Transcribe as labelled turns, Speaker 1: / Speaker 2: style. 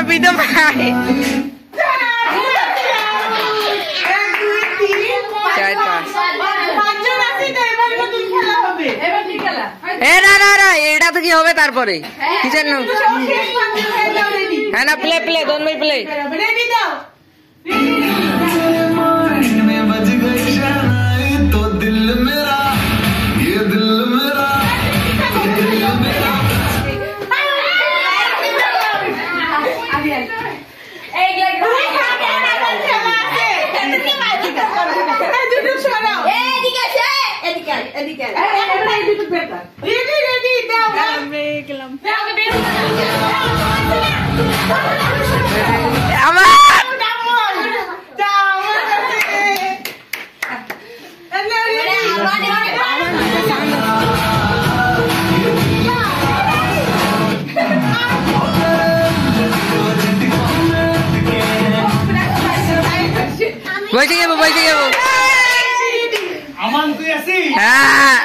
Speaker 1: বিদম ভাই এটা তো কি হবে তারপরে কিসের নাম হ্যাঁ না প্লে প্লে दोनों में प्ले तो दिल मेरा ये दिल मेरा বসে যাবো আমান তুই আসি হ্যাঁ